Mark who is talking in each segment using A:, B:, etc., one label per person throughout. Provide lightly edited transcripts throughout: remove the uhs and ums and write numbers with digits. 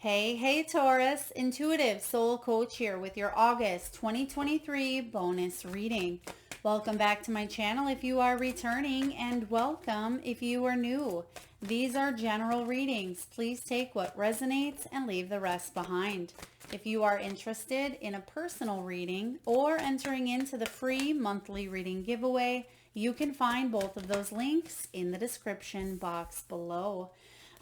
A: Hey, Taurus, intuitive soul coach here with your August 2023 bonus reading. Welcome back to my channel if you are returning, and welcome if you are new. These are general readings. Please take what resonates and leave the rest behind. If you are interested in a personal reading or entering into the free monthly reading giveaway, you can find both of those links in the description box below.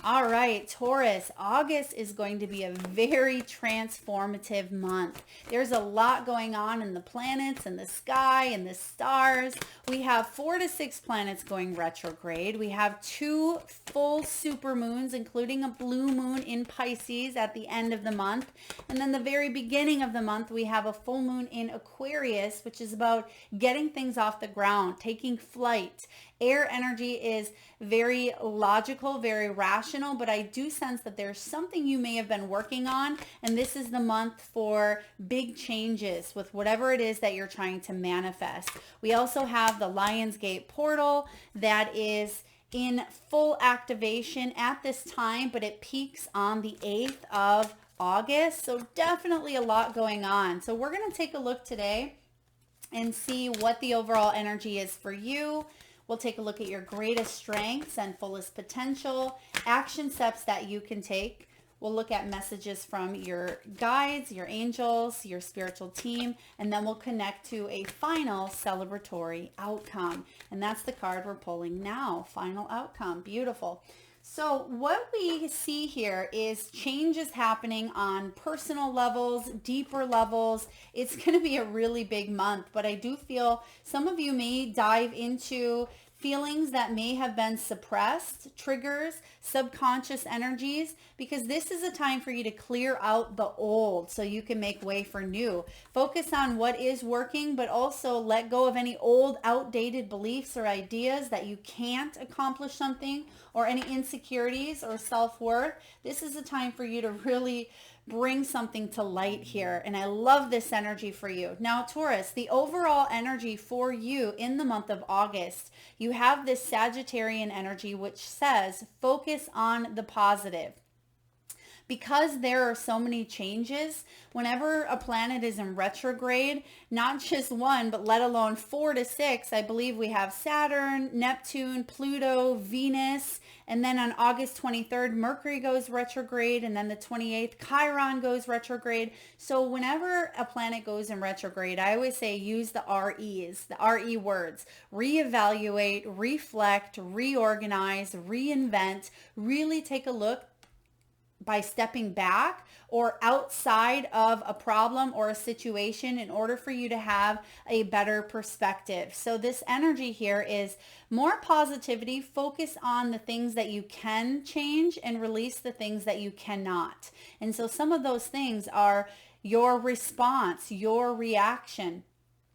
A: All right, Taurus, August is going to be a very transformative month. There's a lot going on in the planets and the sky and the stars. We have 4 to 6 planets going retrograde. We have 2 full super moons, including a blue moon in Pisces at the end of the month. And then the very beginning of the month, we have a full moon in Aquarius, which is about getting things off the ground, taking flight. Air energy is very logical, very rational, but I do sense that there's something you may have been working on, and this is the month for big changes with whatever it is that you're trying to manifest. We also have the Lionsgate portal that is in full activation at this time, but it peaks on the 8th of August, so definitely a lot going on. So we're going to take a look today and see what the overall energy is for you. We'll take a look at your greatest strengths and fullest potential, action steps that you can take. We'll look at messages from your guides, your angels, your spiritual team, and then we'll connect to a final celebratory outcome. And that's the card we're pulling now, final outcome. Beautiful. So what we see here is changes happening on personal levels, deeper levels. It's going to be a really big month, but I do feel some of you may dive into feelings that may have been suppressed, triggers, subconscious energies, because this is a time for you to clear out the old so you can make way for new. Focus on what is working, but also let go of any old, outdated beliefs or ideas that you can't accomplish something, or any insecurities or self-worth. This is a time for you to really bring something to light here. And I love this energy for you. Now, Taurus, the overall energy for you in the month of August, you have this Sagittarian energy, which says focus on the positive. Because there are so many changes, whenever a planet is in retrograde, not just one, but let alone 4 to 6, I believe we have Saturn, Neptune, Pluto, Venus, and then on August 23rd, Mercury goes retrograde, and then the 28th, Chiron goes retrograde. So whenever a planet goes in retrograde, I always say use the REs, the RE words: reevaluate, reflect, reorganize, reinvent. Really take a look by stepping back or outside of a problem or a situation in order for you to have a better perspective. So this energy here is more positivity. Focus on the things that you can change and release the things that you cannot. And so some of those things are your response, your reaction,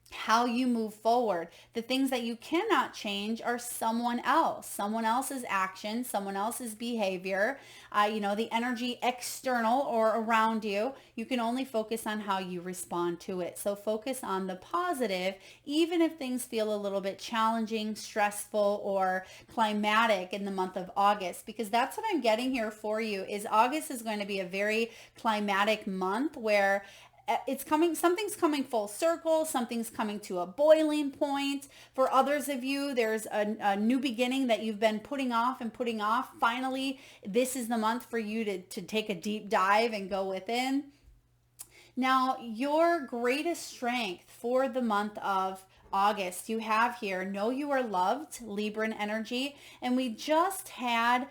A: how you move forward. The things that you cannot change are someone else's action, someone else's behavior, the energy external or around you. You can only focus on how you respond to it. So focus on the positive, even if things feel a little bit challenging, stressful, or climatic in the month of August, because that's what I'm getting here for you. Is August is going to be a very climatic month where something's coming full circle, something's coming to a boiling point. For others of you, there's a new beginning that you've been putting off and putting off. Finally, this is the month for you to take a deep dive and go within. Now, your greatest strength for the month of August, you have here, know you are loved, Libran energy, and we just had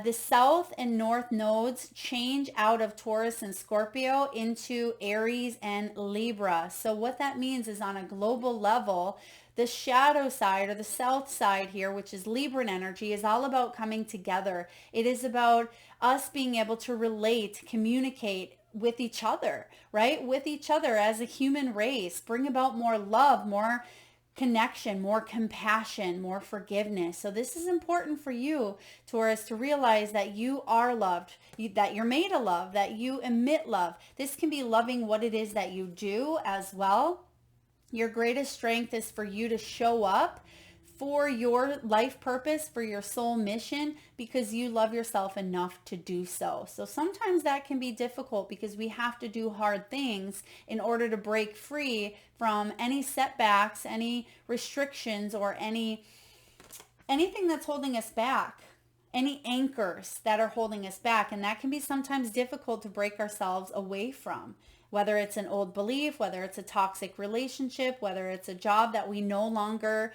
A: the South and North nodes change out of Taurus and Scorpio into Aries and Libra. So what that means is on a global level, the shadow side or the South side here, which is Libran energy, is all about coming together. It is about us being able to relate, communicate with each other, right? With each other as a human race, bring about more love, more connection, more compassion, more forgiveness. So this is important for you, Taurus, to realize that you are loved, that you're made of love, that you emit love. This can be loving what it is that you do as well. Your greatest strength is for you to show up for your life purpose, for your soul mission, because you love yourself enough to do so. So sometimes that can be difficult because we have to do hard things in order to break free from any setbacks, any restrictions, or anything that's holding us back, any anchors that are holding us back. And that can be sometimes difficult to break ourselves away from, whether it's an old belief, whether it's a toxic relationship, whether it's a job that we no longer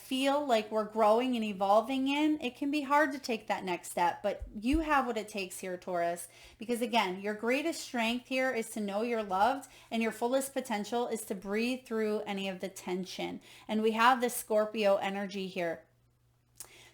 A: feel like we're growing and evolving in. It can be hard to take that next step, but you have what it takes here, Taurus, because again, your greatest strength here is to know you're loved, and your fullest potential is to breathe through any of the tension. And we have this Scorpio energy here.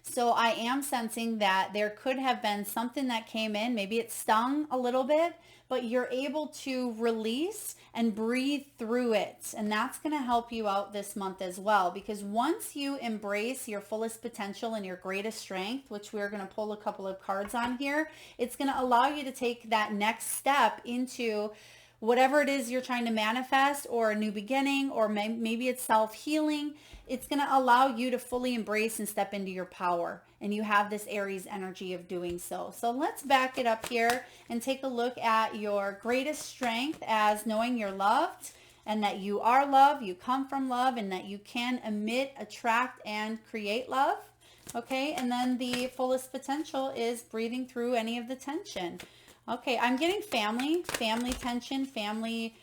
A: So I am sensing that there could have been something that came in, maybe it stung a little bit, but you're able to release and breathe through it. And that's going to help you out this month as well, because once you embrace your fullest potential and your greatest strength, which we're going to pull a couple of cards on here, it's going to allow you to take that next step into whatever it is you're trying to manifest, or a new beginning, or maybe it's self-healing. It's going to allow you to fully embrace and step into your power. And you have this Aries energy of doing so. So let's back it up here and take a look at your greatest strength as knowing you're loved, and that you are love, you come from love, and that you can emit, attract, and create love. Okay, and then the fullest potential is breathing through any of the tension. Okay, I'm getting family tension, family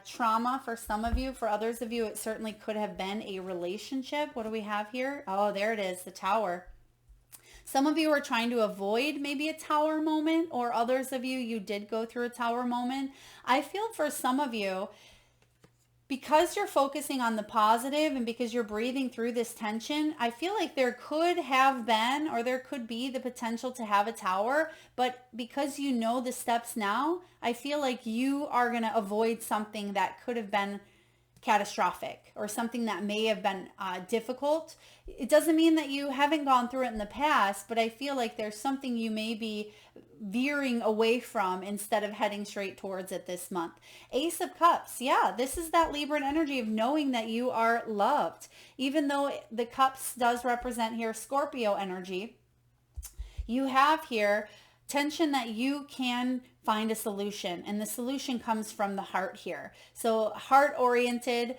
A: trauma for some of you. For others of you, it certainly could have been a relationship. What do we have here? Oh, there it is, the Tower. Some of you are trying to avoid maybe a Tower moment, or others of you, you did go through a Tower moment. I feel for some of you, because you're focusing on the positive and because you're breathing through this tension, I feel like there could have been, or there could be the potential to have a Tower, but because you know the steps now, I feel like you are going to avoid something that could have been catastrophic, or something that may have been difficult. It doesn't mean that you haven't gone through it in the past, but I feel like there's something you may be veering away from instead of heading straight towards it this month. Ace of Cups. Yeah, this is that Libran energy of knowing that you are loved. Even though the Cups does represent here Scorpio energy, you have here tension that you can find a solution, and the solution comes from the heart here. So heart-oriented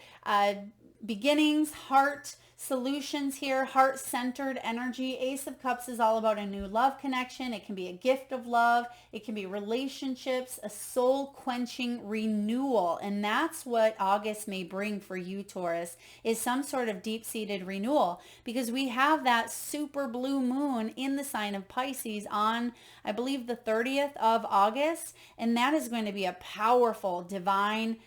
A: beginnings, heart solutions here, heart-centered energy. Ace of Cups is all about a new love connection. It can be a gift of love. It can be relationships, a soul-quenching renewal. And that's what August may bring for you, Taurus, is some sort of deep-seated renewal, because we have that super blue moon in the sign of Pisces on, I believe, the 30th of August. And that is going to be a powerful divine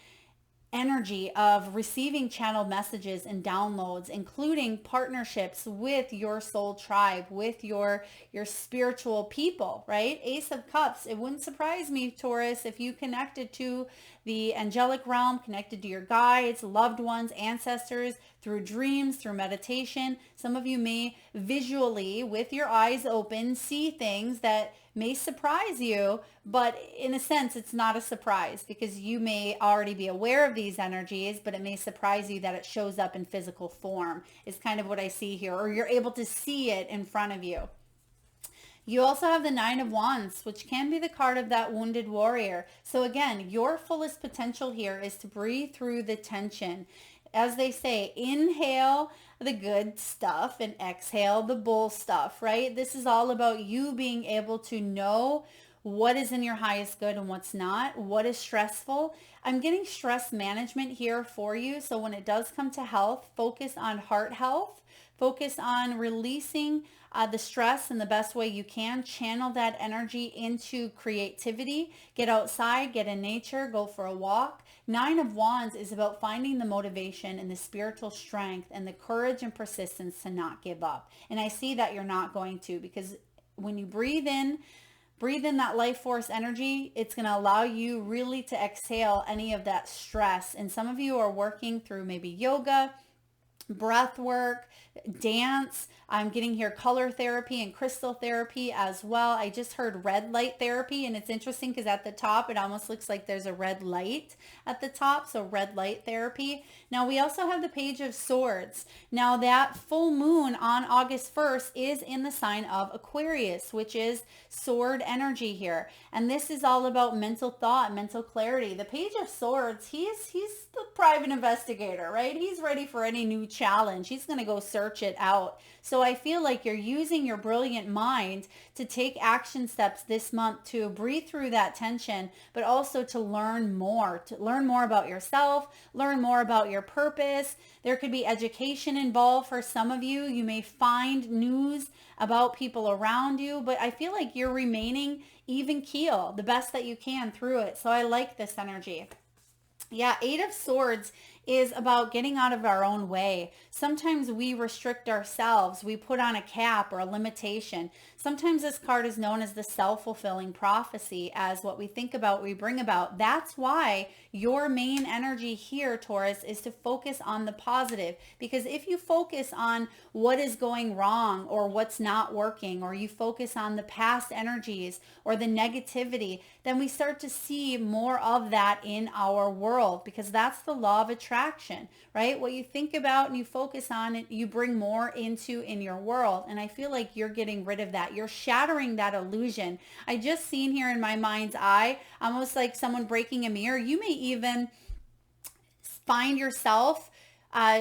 A: energy of receiving channeled messages and downloads, including partnerships with your soul tribe, with your spiritual people, right? Ace of Cups. It wouldn't surprise me, Taurus, if you connected to the angelic realm, connected to your guides, loved ones, ancestors, through dreams, through meditation. Some of you may visually, with your eyes open, see things that may surprise you, but in a sense, it's not a surprise, because you may already be aware of these energies, but it may surprise you that it shows up in physical form, is kind of what I see here, or you're able to see it in front of you. You also have the Nine of Wands, which can be the card of that wounded warrior. So again, your fullest potential here is to breathe through the tension. As they say, inhale the good stuff and exhale the bull stuff, right? This is all about you being able to know what is in your highest good and what's not, what is stressful. I'm getting stress management here for you. So when it does come to health, focus on heart health, focus on releasing the stress in the best way you can. Channel that energy into creativity. Get outside, get in nature, go for a walk. Nine of Wands is about finding the motivation and the spiritual strength and the courage and persistence to not give up. And I see that you're not going to, because when you breathe in that life force energy, it's going to allow you really to exhale any of that stress. And some of you are working through maybe yoga, breath work, dance. I'm getting here color therapy and crystal therapy as well. I just heard red light therapy, and it's interesting because at the top it almost looks like there's a red light at the top, so red light therapy. Now we also have the Page of Swords. Now that full moon on August 1st is in the sign of Aquarius, which is sword energy here. And this is all about mental thought, mental clarity. The Page of Swords, he's the private investigator, right? He's ready for any new challenge. He's going to go search it out. So I feel like you're using your brilliant mind to take action steps this month to breathe through that tension, but also to learn more about yourself, learn more about your purpose. There could be education involved for some of you. You may find news about people around you, but I feel like you're remaining even keel, the best that you can through it. So I like this energy. Yeah, Eight of Swords is about getting out of our own way. Sometimes we restrict ourselves. We put on a cap or a limitation. Sometimes this card is known as the self-fulfilling prophecy, as what we think about, we bring about. That's why your main energy here, Taurus, is to focus on the positive. Because if you focus on what is going wrong or what's not working, or you focus on the past energies or the negativity, then we start to see more of that in our world, because that's the law of attraction, right? What you think about and you focus on, you bring more into in your world. And I feel like you're getting rid of that. You're shattering that illusion. I just seen here in my mind's eye, almost like someone breaking a mirror. You may even find yourself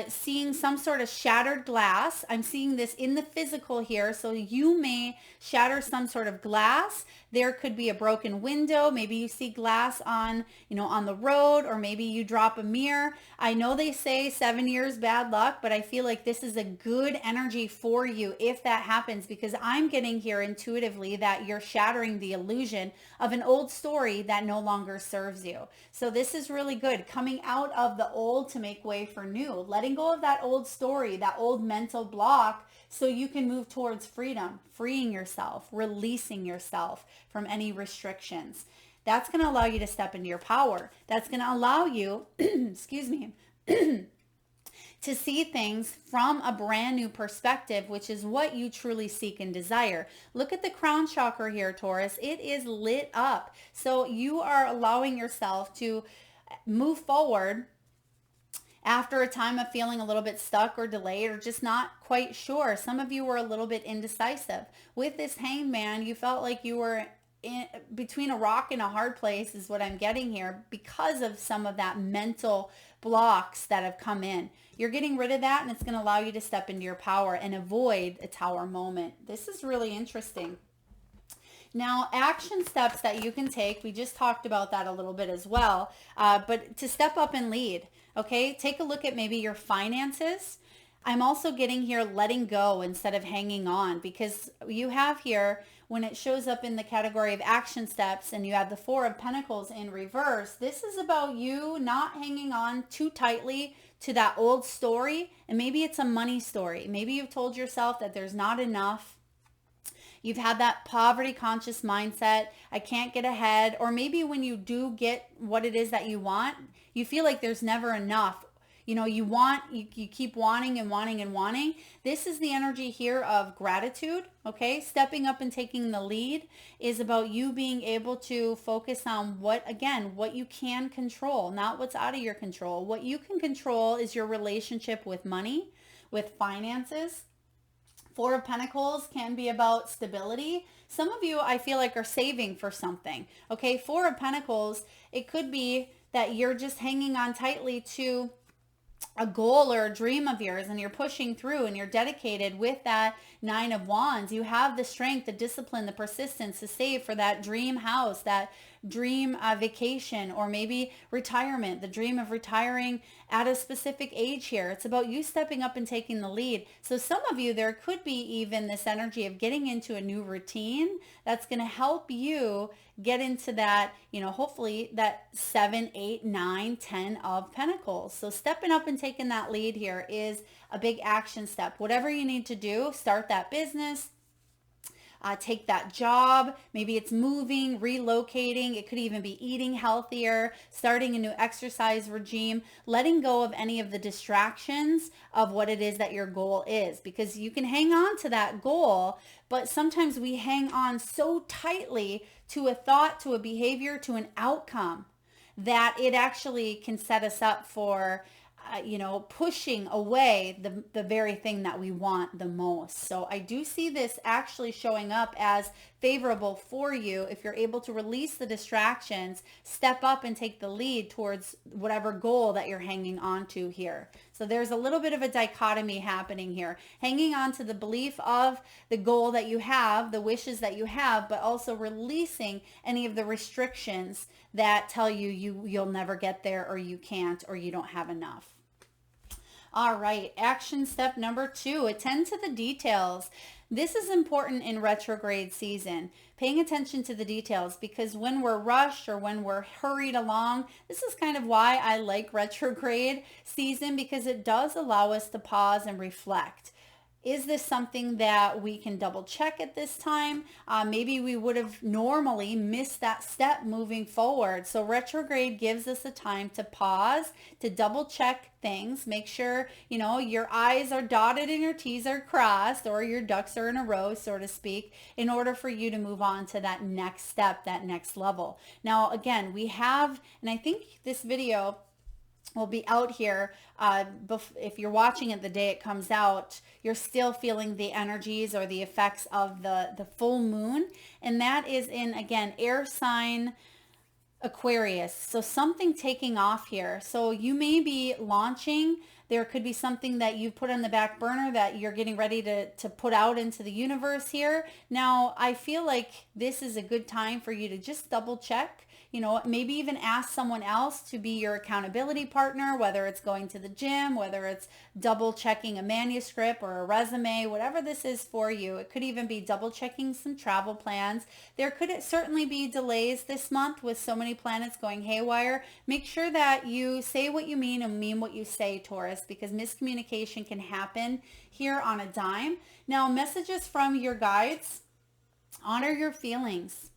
A: seeing some sort of shattered glass. I'm seeing this in the physical here. So you may shatter some sort of glass. There could be a broken window. Maybe you see glass on the road, or maybe you drop a mirror. I know they say 7 years bad luck, but I feel like this is a good energy for you if that happens, because I'm getting here intuitively that you're shattering the illusion of an old story that no longer serves you. So this is really good. Coming out of the old to make way for new. Letting go of that old story, that old mental block, so you can move towards freedom, freeing yourself, releasing yourself from any restrictions. That's going to allow you to step into your power. That's going to allow you, excuse me, to see things from a brand new perspective, which is what you truly seek and desire. Look at the crown chakra here, Taurus. It is lit up. So you are allowing yourself to move forward after a time of feeling a little bit stuck or delayed or just not quite sure. Some of you were a little bit indecisive. With this Hanged Man, you felt like you were between a rock and a hard place, is what I'm getting here, because of some of that mental blocks that have come in. You're getting rid of that, and it's going to allow you to step into your power and avoid a tower moment. This is really interesting. Now, action steps that you can take, we just talked about that a little bit as well, but to step up and lead, okay? Take a look at maybe your finances. I'm also getting here letting go instead of hanging on, because you have here, when it shows up in the category of action steps and you have the Four of Pentacles in reverse, this is about you not hanging on too tightly to that old story. And maybe it's a money story. Maybe you've told yourself that there's not enough. You've had that poverty conscious mindset. I can't get ahead. Or maybe when you do get what it is that you want, you feel like there's never enough. You keep wanting and wanting and wanting. This is the energy here of gratitude, okay? Stepping up and taking the lead is about you being able to focus on what you can control, not what's out of your control. What you can control is your relationship with money, with finances. Four of Pentacles can be about stability. Some of you, I feel like, are saving for something, okay? Four of Pentacles, it could be that you're just hanging on tightly to a goal or a dream of yours, and you're pushing through and you're dedicated. With that Nine of Wands, you have the strength, the discipline, the persistence to save for that dream house, that dream vacation, or maybe retirement, the dream of retiring at a specific age here. It's about you stepping up and taking the lead. So some of you, there could be even this energy of getting into a new routine that's going to help you get into that, hopefully that 7, 8, 9, 10 of Pentacles. So stepping up and taking that lead here is a big action step. Whatever you need to do, start that business, take that job. Maybe it's moving, relocating. It could even be eating healthier, starting a new exercise regime, letting go of any of the distractions of what it is that your goal is, because you can hang on to that goal, but sometimes we hang on so tightly to a thought, to a behavior, to an outcome that it actually can set us up for pushing away the very thing that we want the most. So I do see this actually showing up as favorable for you if you're able to release the distractions, step up and take the lead towards whatever goal that you're hanging on to here. So there's a little bit of a dichotomy happening here, hanging on to the belief of the goal that you have, the wishes that you have, but also releasing any of the restrictions that tell you'll never get there, or you can't, or you don't have enough. All right, action step number 2, attend to the details. This is important in retrograde season, paying attention to the details, because when we're rushed or when we're hurried along, this is kind of why I like retrograde season, because it does allow us to pause and reflect. Is this something that we can double check at this time? Maybe we would have normally missed that step moving forward. So retrograde gives us a time to pause, to double check things, make sure, your I's are dotted and your T's are crossed, or your ducks are in a row, so to speak, in order for you to move on to that next step, that next level. Now, again, we have, and I think this video will be out here. If you're watching it the day it comes out, you're still feeling the energies or the effects of the full moon. And that is in, again, air sign Aquarius. So something taking off here. So you may be launching. There could be something that you put on the back burner that you're getting ready to put out into the universe here. Now, I feel like this is a good time for you to just double check. Maybe even ask someone else to be your accountability partner, whether it's going to the gym, whether it's double checking a manuscript or a resume, whatever this is for you. It could even be double checking some travel plans. There could certainly be delays this month with so many planets going haywire. Make sure that you say what you mean and mean what you say, Taurus, because miscommunication can happen here on a dime. Now, messages from your guides: honor your feelings.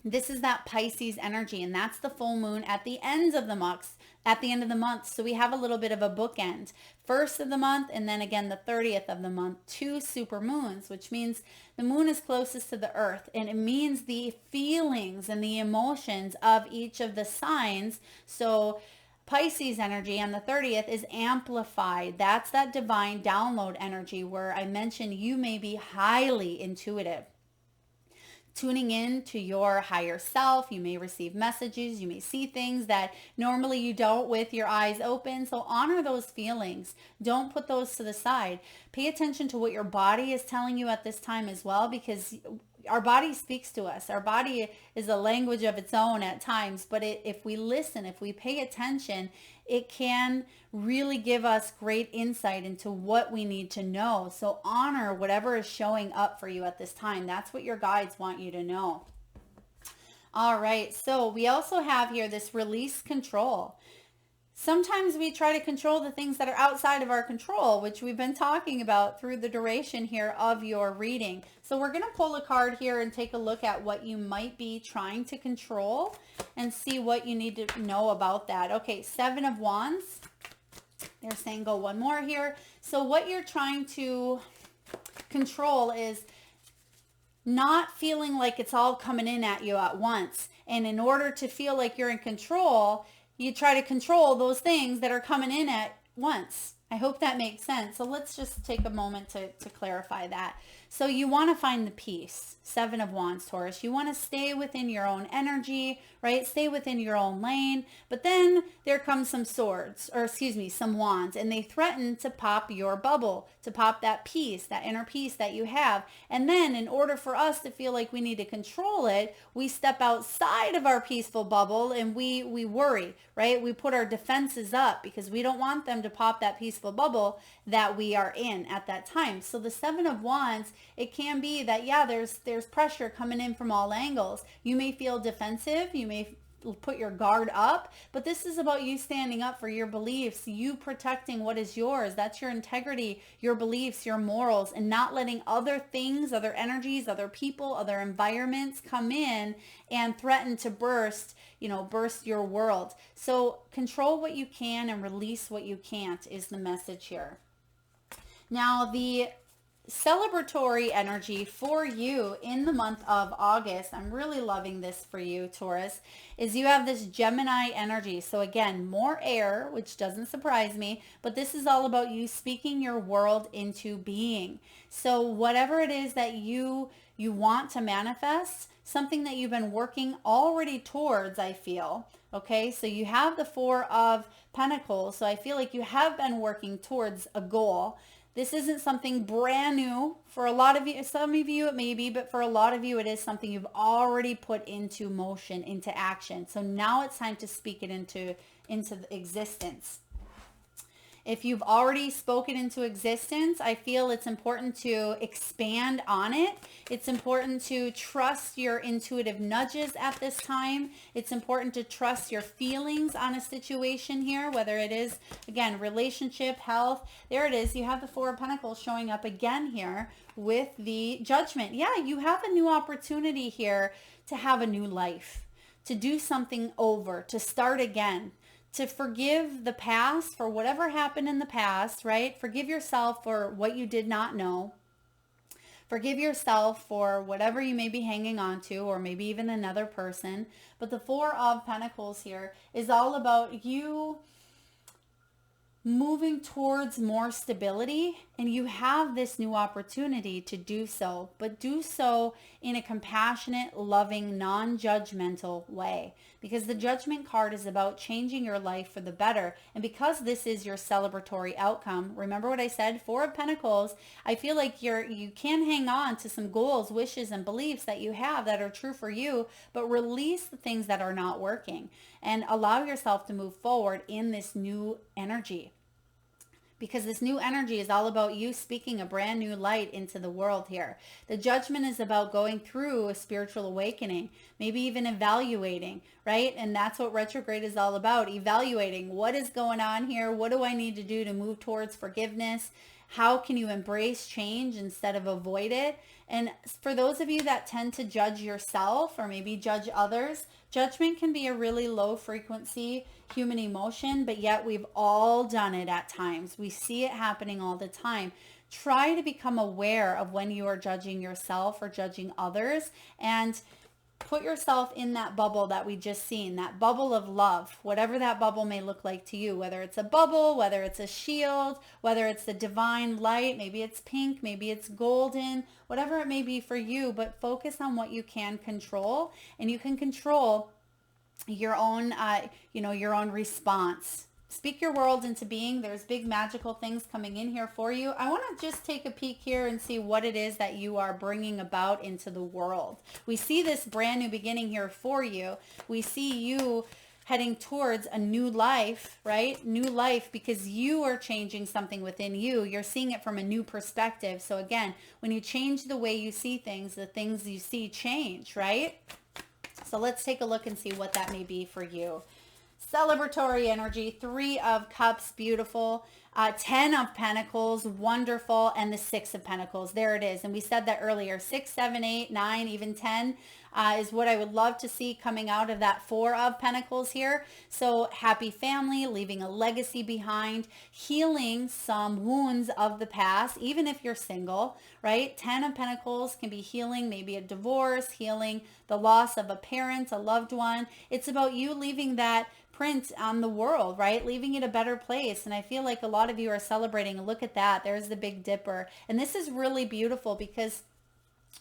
A: This is that Pisces energy, and that's the full moon at the end of the month. So we have a little bit of a bookend. First of the month, and then again the 30th of the month, 2 super moons, which means the moon is closest to the earth, and it means the feelings and the emotions of each of the signs. So Pisces energy on the 30th is amplified. That's that divine download energy where I mentioned you may be highly intuitive, tuning in to your higher self. You may receive messages. You may see things that normally you don't with your eyes open. So honor those feelings. Don't put those to the side. Pay attention to what your body is telling you at this time as well, because our body speaks to us. Our body is a language of its own at times, but if we listen, if we pay attention, it can really give us great insight into what we need to know. So honor whatever is showing up for you at this time. That's what your guides want you to know. All right, so we also have here this release control. Sometimes we try to control the things that are outside of our control, which we've been talking about through the duration here of your reading. So we're going to pull a card here and take a look at what you might be trying to control and see what you need to know about that. Okay, 7 of Wands. They're saying go one more here. So what you're trying to control is not feeling like it's all coming in at you at once. And in order to feel like you're in control, you try to control those things that are coming in at once. I hope that makes sense. So let's just take a moment to clarify that. So you want to find the peace. 7 of Wands, Taurus. You want to stay within your own energy, right? Stay within your own lane. But then there comes some some wands, and they threaten to pop your bubble, to pop that peace, that inner peace that you have. And then in order for us to feel like we need to control it, we step outside of our peaceful bubble and we worry, right? We put our defenses up because we don't want them to pop that peaceful bubble that we are in at that time. So the 7 of Wands, it can be that, yeah, there's pressure coming in from all angles. You may feel defensive. You may put your guard up, but this is about you standing up for your beliefs, you protecting what is yours. That's your integrity, your beliefs, your morals, and not letting other things, other energies, other people, other environments come in and threaten to burst your world. So control what you can and release what you can't is the message here. Now, the celebratory energy for you in the month of August, I'm really loving this for you, Taurus, is you have this Gemini energy. So again, more air, which doesn't surprise me, but this is all about you speaking your world into being. So whatever it is that you want to manifest, something that you've been working already towards, I feel. Okay, so you have the Four of Pentacles. So I feel like you have been working towards a goal. This isn't something brand new for a lot of you. Some of you it may be, but for a lot of you it is something you've already put into motion, into action. So now it's time to speak it into existence. If you've already spoken into existence, I feel it's important to expand on it. It's important to trust your intuitive nudges at this time. It's important to trust your feelings on a situation here, whether it is, again, relationship, health. There it is. You have the Four of Pentacles showing up again here with the Judgment. Yeah, you have a new opportunity here to have a new life, to do something over, to start again, to forgive the past for whatever happened in the past, right? Forgive yourself for what you did not know. Forgive yourself for whatever you may be hanging on to, or maybe even another person. But the Four of Pentacles here is all about you moving towards more stability, and you have this new opportunity to do so, but do so in a compassionate, loving, non-judgmental way, because the Judgment card is about changing your life for the better. And because this is your celebratory outcome, remember what I said, Four of Pentacles, I feel like you can hang on to some goals, wishes, and beliefs that you have that are true for you, but release the things that are not working and allow yourself to move forward in this new energy. Because this new energy is all about you speaking a brand new light into the world here. The Judgment is about going through a spiritual awakening, maybe even evaluating, right? And that's what retrograde is all about, evaluating what is going on here. What do I need to do to move towards forgiveness? How can you embrace change instead of avoid it? And for those of you that tend to judge yourself or maybe judge others, judgment can be a really low frequency human emotion, but yet we've all done it at times. We see it happening all the time. Try to become aware of when you are judging yourself or judging others, and put yourself in that bubble that we just seen, that bubble of love, whatever that bubble may look like to you, whether it's a bubble, whether it's a shield, whether it's the divine light, maybe it's pink, maybe it's golden, whatever it may be for you, but focus on what you can control, and you can control your own, your own response. Speak your world into being. There's big magical things coming in here for you. I want to just take a peek here and see what it is that you are bringing about into the world. We see this brand new beginning here for you. We see you heading towards a new life, right? New life, because you are changing something within you. You're seeing it from a new perspective. So again, when you change the way you see things, the things you see change, right? So let's take a look and see what that may be for you. Celebratory energy, Three of Cups, beautiful. 10 of Pentacles, wonderful. And the Six of Pentacles, there it is. And we said that earlier, 6, 7, 8, 9, even 10 is what I would love to see coming out of that Four of Pentacles here. So happy family, leaving a legacy behind, healing some wounds of the past, even if you're single, right? 10 of Pentacles can be healing, maybe a divorce, healing the loss of a parent, a loved one. It's about you leaving that print on the world, right? Leaving it a better place. And I feel like a lot of you are celebrating. Look at that. There's the Big Dipper. And this is really beautiful because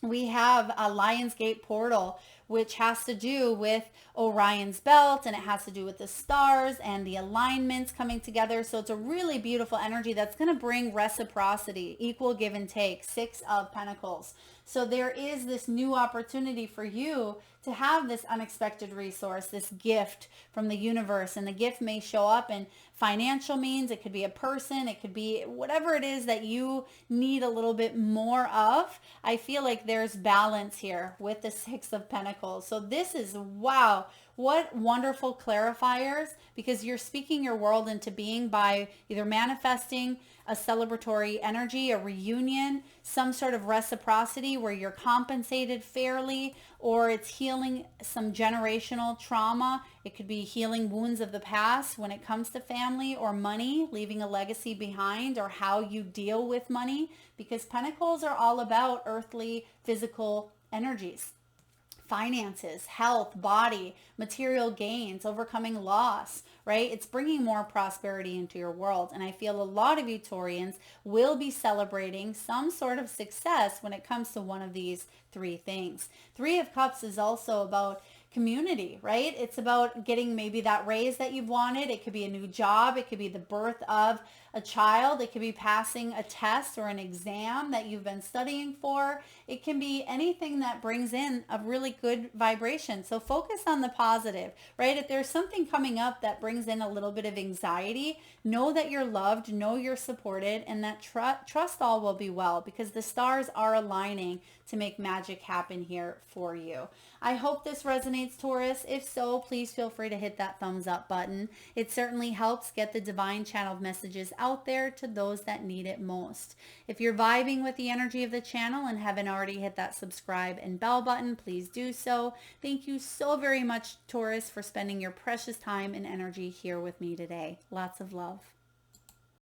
A: we have a Lionsgate portal, which has to do with Orion's belt, and it has to do with the stars and the alignments coming together. So it's a really beautiful energy that's going to bring reciprocity, equal give and take. 6 of Pentacles. So there is this new opportunity for you to have this unexpected resource, this gift from the universe. And the gift may show up in financial means. It could be a person. It could be whatever it is that you need a little bit more of. I feel like there's balance here with the 6 of Pentacles. Pentacles. So this is, wow, what wonderful clarifiers, because you're speaking your world into being by either manifesting a celebratory energy, a reunion, some sort of reciprocity where you're compensated fairly, or it's healing some generational trauma. It could be healing wounds of the past when it comes to family or money, leaving a legacy behind, or how you deal with money, because Pentacles are all about earthly, physical energies. Finances, health, body, material gains, overcoming loss, right? It's bringing more prosperity into your world. And I feel a lot of you Taurians will be celebrating some sort of success when it comes to one of these three things. Three of Cups is also about community, right? It's about getting maybe that raise that you've wanted. It could be a new job. It could be the birth of a child. It could be passing a test or an exam that you've been studying for. It can be anything that brings in a really good vibration. So focus on the positive, right? If there's something coming up that brings in a little bit of anxiety, know that you're loved, know you're supported, and that trust all will be well, because the stars are aligning to make magic happen here for you. I hope this resonates, Taurus. If so, please feel free to hit that thumbs up button. It certainly helps get the divine channeled messages out there to those that need it most. If you're vibing with the energy of the channel and haven't already hit that subscribe and bell button, please do so. Thank you so very much, Taurus, for spending your precious time and energy here with me today. Lots of love.